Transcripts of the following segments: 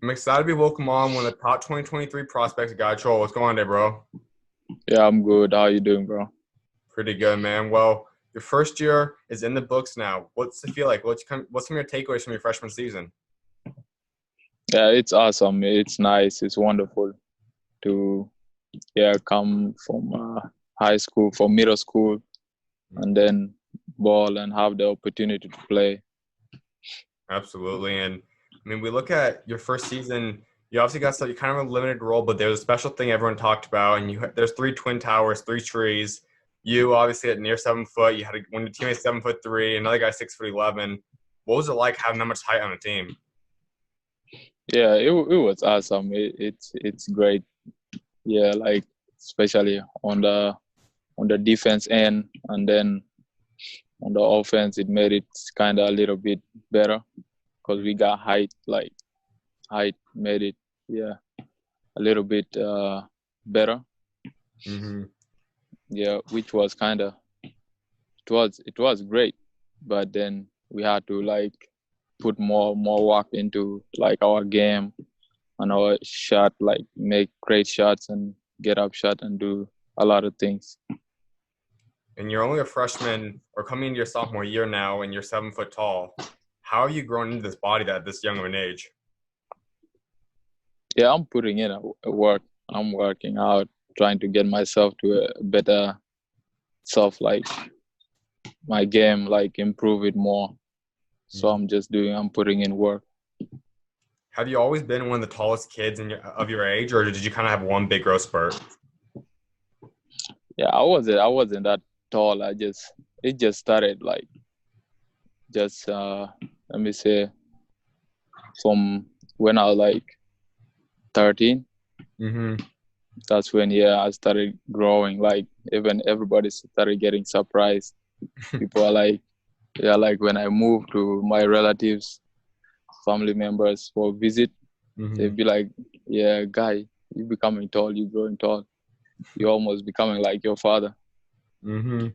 I'm excited to be welcome on one of the top 2023 prospects, Gai Chol. What's going on there, bro? Yeah, I'm good. How you doing, bro? Pretty good, man. Well, your first year is in the books now. What's it feel like? What's some of your takeaways from your freshman season? Yeah, it's awesome. It's nice. It's wonderful to come from high school, from middle school, and then ball and have the opportunity to play. Absolutely. And I mean, we look at your first season. You obviously got you kind of a limited role, but there's a special thing everyone talked about. And there's three twin towers, three trees. You obviously at near 7 foot. You had one of your teammates 7'3", another guy 6'11". What was it like having that much height on the team? Yeah, it was awesome. It's great. Yeah, like especially on the defense end, and then on the offense, it made it kind of a little bit better because we got height. Like height made it a little bit better. Mm-hmm. Yeah, which was kind of it was great, but then we had to like put more work into like our game and our shot, like make great shots and get up shot and do a lot of things. And you're only a freshman or coming into your sophomore year now, and you're 7 foot tall. How have you grown into this body at this young of an age? Yeah, I'm putting in a work. I'm working out, trying to get myself to a better self, like my game, like improve it more. So Mhm. I'm putting in work. Have you always been one of the tallest kids of your age, or did you kind of have one big growth spurt? Yeah, I wasn't that tall. It just started like just let me say from when I was like 13. Mm-hmm. That's when I started growing. Like even everybody started getting surprised. People are like, yeah, like when I moved to my relatives, family members for visit, Mm-hmm. they'd be like, yeah, guy, you becoming tall, you growing tall, you almost becoming like your father. Mm-hmm.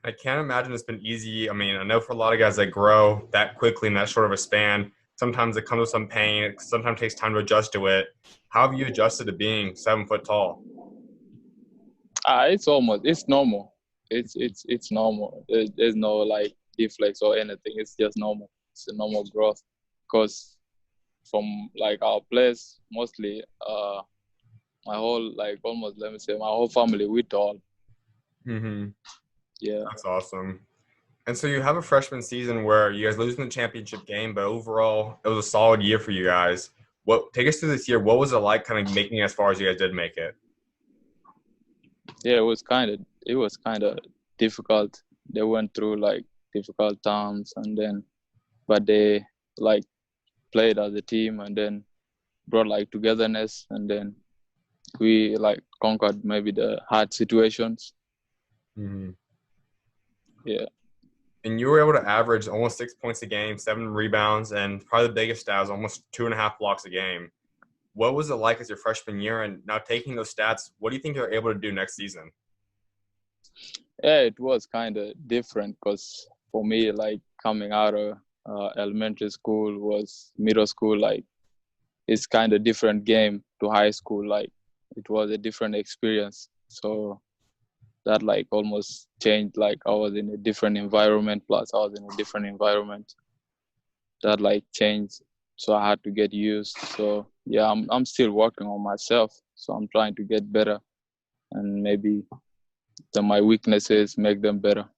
I can't imagine it's been easy. I mean, I know for a lot of guys that grow that quickly in that short of a span, sometimes it comes with some pain. It sometimes takes time to adjust to it. How have you adjusted to being 7 foot tall? It's normal. It's normal. There's no like deflex or anything. It's just normal. It's a normal growth. Because from like our place, mostly my whole like almost let me say my whole family we tall. Mm-hmm. Yeah. That's awesome. And so you have a freshman season where you guys lose in the championship game, but overall it was a solid year for you guys. What take us through this year? What was it like kind of making it as far as you guys did make it? Yeah, it was kind of difficult. They went through like difficult times and then but they like played as a team and then brought like togetherness and then we like conquered maybe the hard situations. Mm-hmm. Yeah. And you were able to average almost 6 points a game, 7 rebounds, and probably the biggest stat was almost 2.5 blocks a game. What was it like as your freshman year? And now taking those stats, what do you think you're able to do next season? Yeah, it was kind of different because for me, like coming out of elementary school was middle school, like it's kind of different game to high school. Like it was a different experience. So that like almost changed. Like I was in a different environment, plus I was in a different environment. That like changed. So I had to get used. So yeah, I'm still working on myself. So I'm trying to get better and maybe my weaknesses make them better.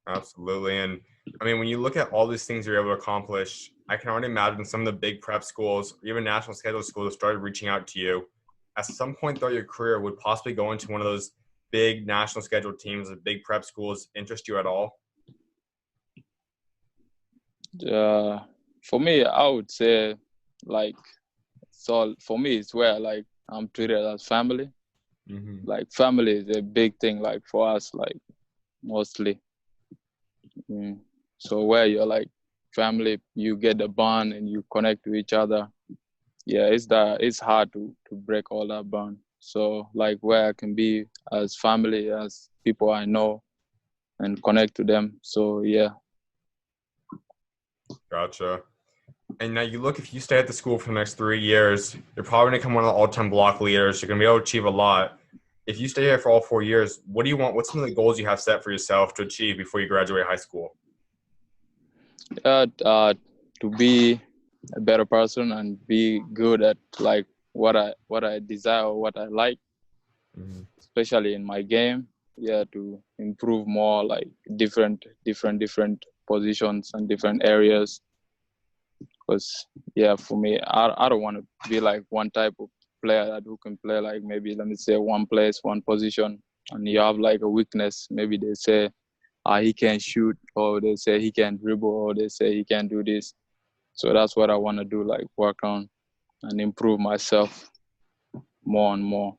Absolutely. And I mean, when you look at all these things you're able to accomplish, I can already imagine some of the big prep schools, even national schedule schools, started reaching out to you. At some point throughout your career, would possibly go into one of those big national schedule teams, the big prep schools, interest you at all? Uh, for me, I would say like so for me it's where like I'm treated as family. Mm-hmm. Like family is a big thing like for us like mostly. Mm. So where you're like family, you get the bond and you connect to each other. Yeah, it's hard to break all that bond. So like where I can be as family as people I know and connect to them. So yeah. Gotcha. And now you look, if you stay at the school for the next 3 years, you're probably going to become one of the all-time block leaders. You're going to be able to achieve a lot. If you stay here for all 4 years, what do you want? What's some of the goals you have set for yourself to achieve before you graduate high school? Uh, uh, to be a better person and be good at like what I desire or what I like, Mm-hmm. especially in my game. Yeah, to improve more like different positions and different areas. Because yeah, for me, I don't want to be like one type of player that who can play like maybe let me say one place, one position, and you have like a weakness. Maybe they say he can shoot, or they say he can dribble, or they say he can do this. So that's what I want to do, like work on and improve myself more and more.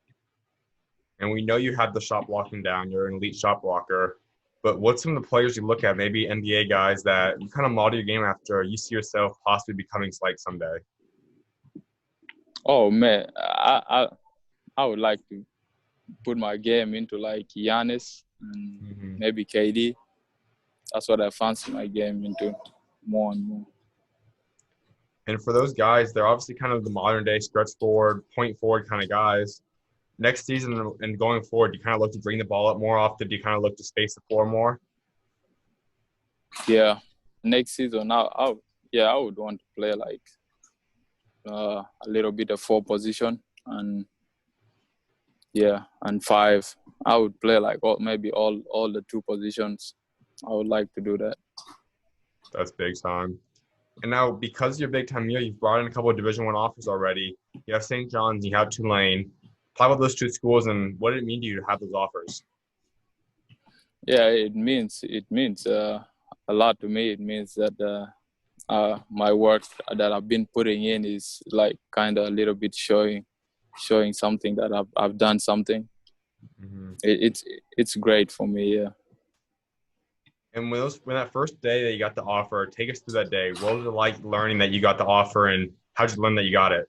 And we know you have the shot blocking down. You're an elite shot blocker. But what's some of the players you look at, maybe NBA guys that you kind of model your game after, you see yourself possibly becoming like someday? Oh man, I would like to put my game into like Giannis and Mm-hmm. maybe KD. That's what I fancy my game into more and more. And for those guys, they're obviously kind of the modern day stretch forward, point forward kind of guys. Next season and going forward, do you kind of look to bring the ball up more often? Do you kind of look to space the floor more? Yeah, next season, I would want to play like a little bit of four position and yeah, and five. I would play like maybe all the two positions. I would like to do that. That's big time. And now, because you're big time, you've brought in a couple of Division One offers already. You have St. John's, you have Tulane. Talk about those two schools and what did it mean to you to have those offers? Yeah, it means a lot to me. It means that my work that I've been putting in is like kind of a little bit showing something that I've done something. Mm-hmm. It's great for me. Yeah. And when that first day that you got the offer, take us through that day. What was it like learning that you got the offer, and how'd you learn that you got it?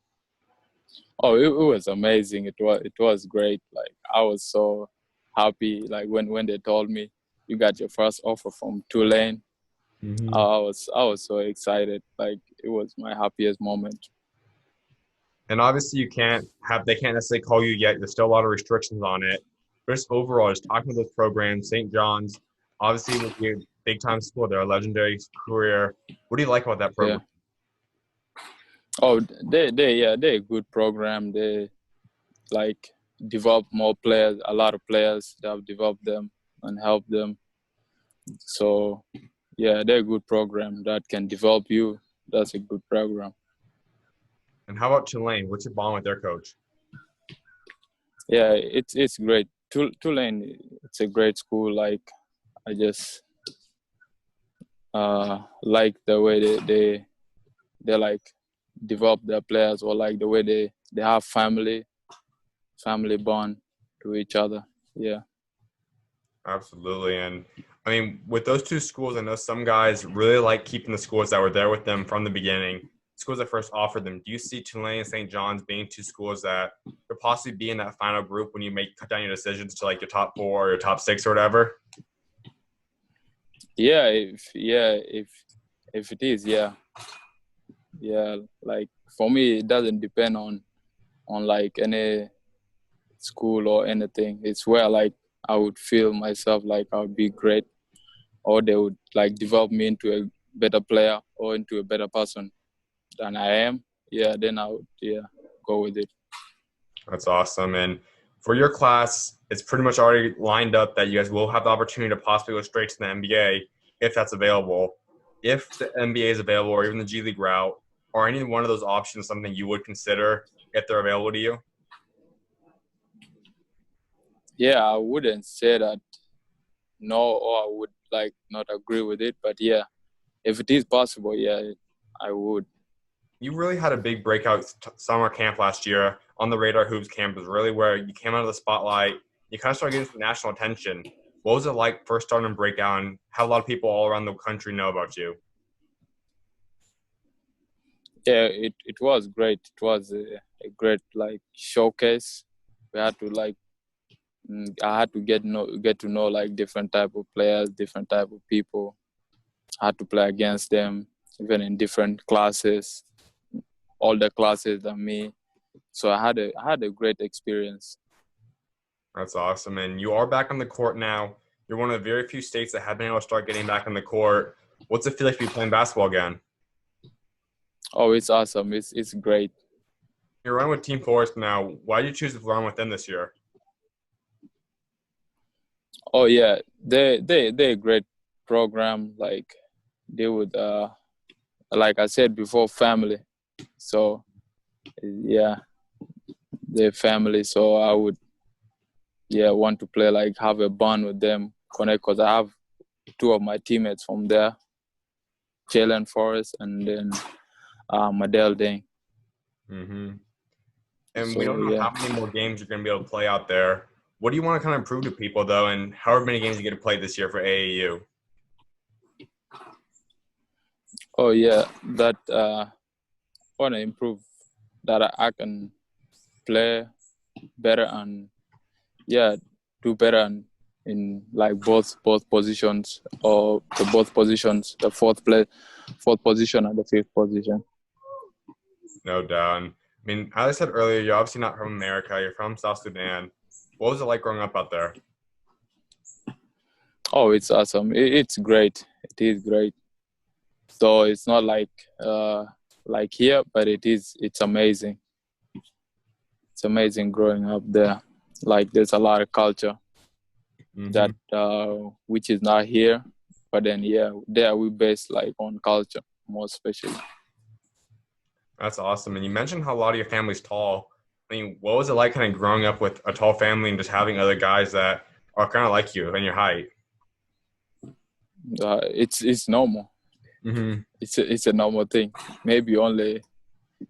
Oh, it was amazing. It was great. Like I was so happy. Like when they told me you got your first offer from Tulane, Mm-hmm. I was so excited. Like it was my happiest moment. And obviously, they can't necessarily call you yet. There's still a lot of restrictions on it. But just overall, just talking about those programs, St. John's, obviously with your big time school, they're a legendary career. What do you like about that Yeah. program? Oh, they're a good program. They like develop more players. A lot of players. They have developed them and helped them. So yeah, they're a good program that can develop you. That's a good program. And how about Tulane? What's your bond with their coach? Yeah, it's great. Tulane, it's a great school. Like I just like the way they like develop their players, or like the way they have family bond to each other. Yeah. Absolutely. And I mean, with those two schools, I know some guys really like keeping the schools that were there with them from the beginning, schools that first offered them. Do you see Tulane and St. John's being two schools that could possibly be in that final group when you cut down your decisions to like your top four or your top six or whatever? If it is, yeah. Like for me, it doesn't depend on like any school or anything. It's where like I would feel myself like I would be great, or they would like develop me into a better player or into a better person than I am. Yeah, then I would go with it. That's awesome. And for your class, it's pretty much already lined up that you guys will have the opportunity to possibly go straight to the NBA if that's available. If the NBA is available or even the G League route, or any one of those options something you would consider if they're available to you? Yeah, I wouldn't say that no, or I would like not agree with it, but yeah, if it is possible, yeah, I would. You really had a big breakout summer camp last year on the Radar Hoops campus, really where you came out of the spotlight. You kind of started getting some national attention. What was it like first starting to break out and how a lot of people all around the country know about you? Yeah, it was great. It was a great like showcase. We had to like I had to get to know like different type of players, different type of people. I had to play against them. even in different classes, older classes than me. So I had a great experience. That's awesome. And you are back on the court now. You're one of the very few states that have been able to start getting back on the court. What's it feel like to be playing basketball again? Oh, it's awesome. It's great. You're running with Team Forest now. Why did you choose to run with them this year? Oh yeah, they're a great program. Like they would like I said before, family. So yeah, they're family. So I would want to play, like have a bond with them, connect, because I have two of my teammates from there, Jalen Forrest and then Luol Deng. Mm-hmm. And we So don't know yeah. how many more games you're going to be able to play out there. What do you want to kind of prove to people, though, and however many games you get to play this year for AAU? Oh yeah, that want to improve, that I can play better and do better in like both positions, or the both positions, the fourth position and the fifth position. No doubt. And, I mean, as I said earlier, you're obviously not from America. You're from South Sudan. What was it like growing up out there? Oh, it's awesome. It's great. It is great. So it's not like here, but it's amazing. It's amazing growing up there. Like there's a lot of culture that which is not here, but then there we base like on culture more especially. That's awesome. And you mentioned how a lot of your family's tall. I mean, what was it like kind of growing up with a tall family and just having other guys that are kind of like you and your height? It's normal. Mm-hmm. It's a normal thing. Maybe only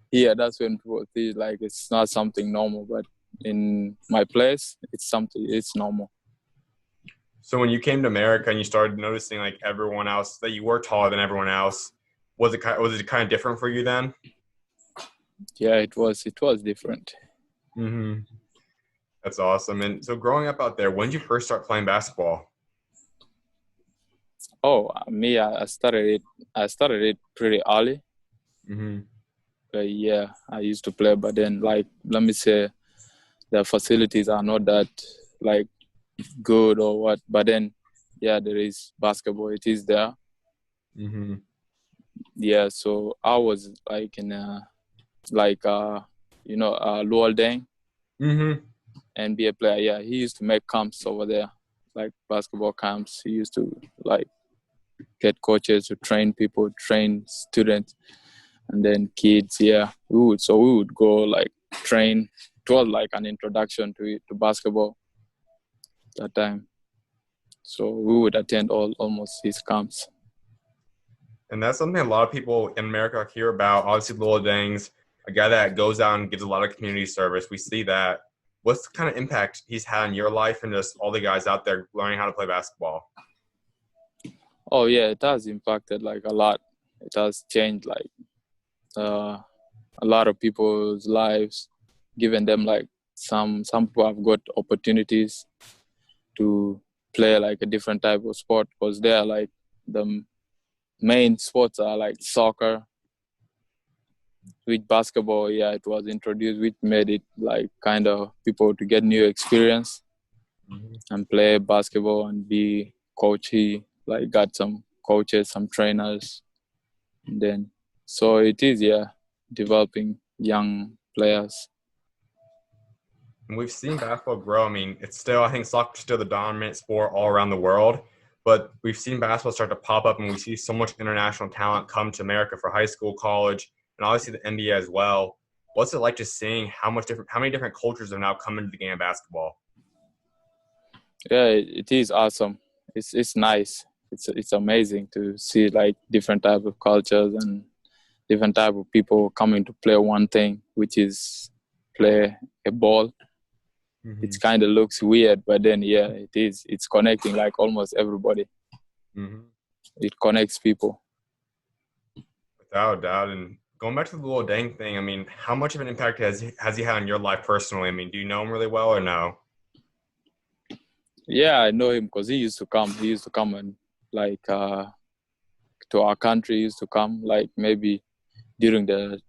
here that's when people think like it's not something normal, but in my place it's normal. So when you came to America and you started noticing like everyone else that you were taller than everyone else, was it kind of different for you then? Yeah, it was different. Mm-hmm. That's awesome. And so growing up out there, when did you first start playing basketball? Oh, me, I started it pretty early. Mm-hmm. But yeah, I used to play, but then like let me say the facilities are not that like good or what. But then yeah, there is basketball. It is there. Mm-hmm. Yeah, so I was like in like Luol Deng, Mm-hmm. NBA player. Yeah, he used to make camps over there, like basketball camps. He used to like get coaches to train people, train students, and then kids. Yeah, we would go like train. It was like an introduction to basketball that time. So we would attend almost his camps. And that's something a lot of people in America hear about. Obviously, Luol Deng's a guy that goes out and gives a lot of community service. We see that. What's the kind of impact he's had in your life and just all the guys out there learning how to play basketball? Oh yeah, it has impacted like a lot. It has changed like uh, a lot of people's lives, given them like some people have got opportunities to play like a different type of sport, because they are like the main sports are like soccer. With basketball, yeah, it was introduced, which made it like kind of people to get new experience Mm-hmm. and play basketball and be coachy, like got some coaches, some trainers, and then so it is, yeah, developing young players. And we've seen basketball grow. I mean, it's still, I think soccer's still the dominant sport all around the world, but we've seen basketball start to pop up and we see so much international talent come to America for high school, college, and obviously the NBA as well. What's it like just seeing how many different cultures have now come into the game of basketball? Yeah, it is awesome. It's nice. It's amazing to see like different type of cultures and different type of people coming to play one thing, which is play a ball. It Mm-hmm. kind of looks weird, but then yeah, it is. It's connecting like almost everybody. Mm-hmm. It connects people. Without a doubt. And going back to the Luol Deng thing, I mean, how much of an impact has he had on your life personally? I mean, do you know him really well or no? Yeah, I know him because he used to come. He used to come and like to our country. He used to come like maybe during the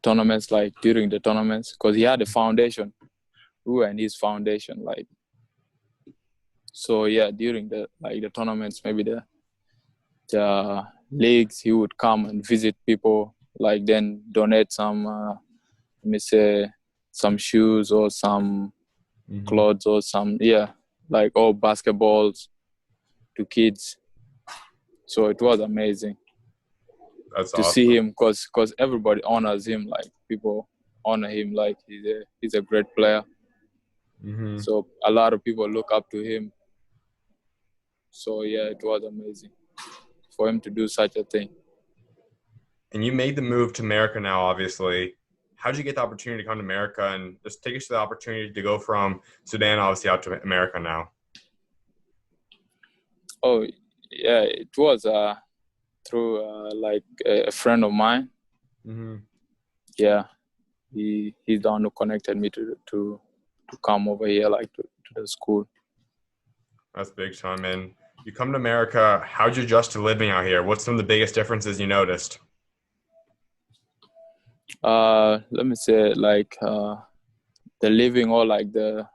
tournaments, because he had a foundation. We were in his foundation, like. So yeah, during the tournaments, maybe the leagues, he would come and visit people, like then donate some, let me say, some shoes or some clothes or some, like all basketballs to kids. So it was amazing That's to awesome. see him, cause everybody honors him, like people honor him, like he's a great player. Mm-hmm. So a lot of people look up to him. So yeah, it was amazing for him to do such a thing. And you made the move to America now, obviously. How did you get the opportunity to come to America, and just take us to the opportunity to go from Sudan, obviously, out to America now? Oh yeah, it was through like a friend of mine. Mm-hmm. Yeah, he's the one who connected me to come over here, like to the school. That's big time. And you come to America, how'd you adjust to living out here? What's some of the biggest differences you noticed? Let me say like the living, or like the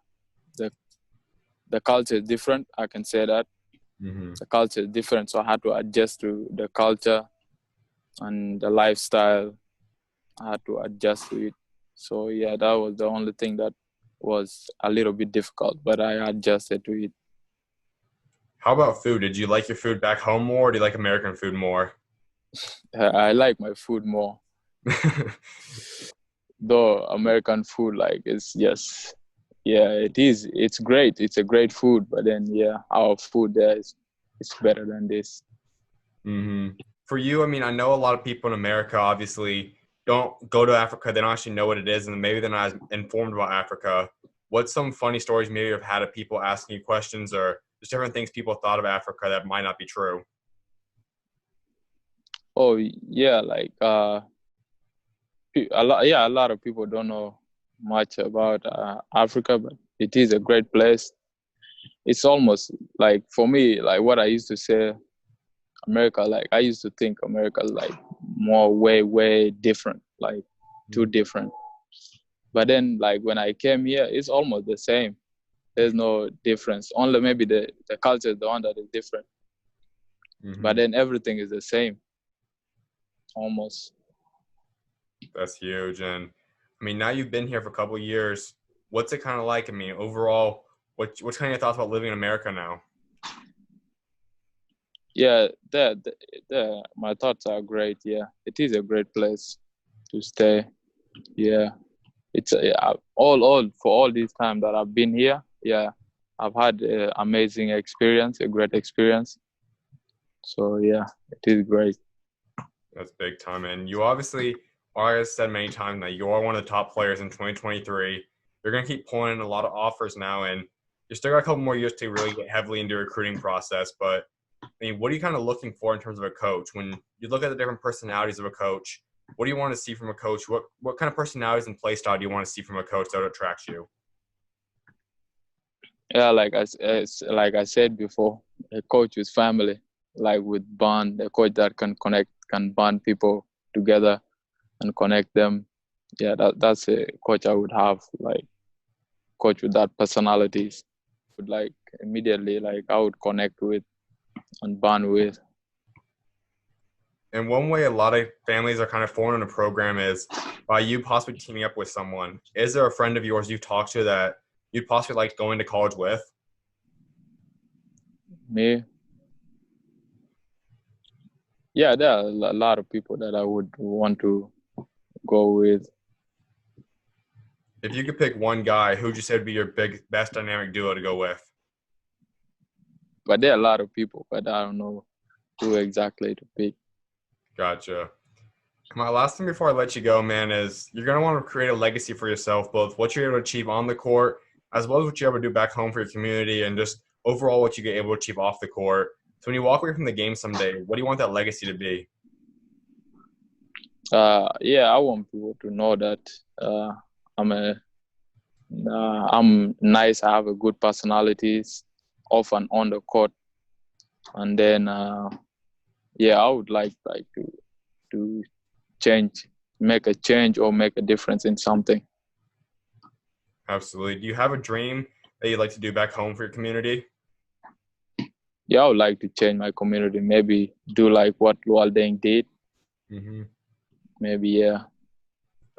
culture is different. I can say that Mm-hmm. the culture is different, so I had to adjust to the culture and the lifestyle. I had to adjust to it. So yeah, that was the only thing that was a little bit difficult, but I adjusted to it. How about food? Did you like your food back home more, or do you like American food more? I like my food more, though American food, like, it's just, yeah, it is. It's great. It's a great food, but then yeah, our food there is it's better than this. Mm-hmm. For you, I mean, I know a lot of people in America obviously don't go to Africa. They don't actually know what it is, and maybe they're not as informed about Africa. What's some funny stories maybe you've had of people asking you questions, or just different things people thought of Africa that might not be true? Oh yeah, like a lot of people don't know much about Africa, but it is a great place. It's almost like, for me, like what I used to say, America, like I used to think America like more way different, like too different. But then like when I came here, it's almost the same. There's no difference. Only maybe the culture is the one that is different. But Mm-hmm. then everything is the same, almost. That's huge. And I mean, now you've been here for a couple of years. What's it kind of like? I mean, overall, what's kind of your thoughts about living in America now? Yeah, my thoughts are great. Yeah, it is a great place to stay. Yeah, it's all for all this time that I've been here. Yeah, I've had an amazing experience, a great experience. So yeah, it is great. That's big time. And you obviously, like I said many times now, you are one of the top players in 2023. You're going to keep pulling in a lot of offers now, and you still got a couple more years to really get heavily into the recruiting process. But I mean, what are you kind of looking for in terms of a coach? When you look at the different personalities of a coach, what do you want to see from a coach? What kind of personalities and play style do you want to see from a coach that would attract you? Yeah, like I said before, a coach with family, like with bond, a coach that can bond people together and connect them. Yeah, that's a coach I would have, like coach with that personalities. Would like immediately, like I would connect with and bond with. And one way a lot of families are kind of formed in a program is by you possibly teaming up with someone. Is there a friend of yours you've talked to that you'd possibly like going to college with? Me, yeah, there are a lot of people that I would want to go with. If you could pick one guy, who'd you say would be your best dynamic duo to go with? But there are a lot of people, but I don't know who exactly to pick. Gotcha. My last thing before I let you go, man, is you're going to want to create a legacy for yourself, both what you're able to achieve on the court, as well as what you're able to do back home for your community, and just overall what you get able to achieve off the court. So when you walk away from the game someday, what do you want that legacy to be? Yeah, I want people to know that I'm I'm nice. I have a good personalities off and on the court. And then I would like to change, make a change or make a difference in something. Absolutely. Do you have a dream that you'd like to do back home for your community? Yeah, I would like to change my community. Maybe do like what Luol Deng did. Mm-hmm. Maybe, yeah.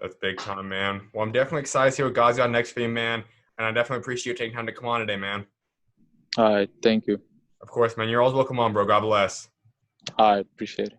That's big time, man. Well, I'm definitely excited to see what God's got next for you, man. And I definitely appreciate you taking time to come on today, man. All right. Thank you. Of course, man. You're always welcome on, bro. God bless. I appreciate it.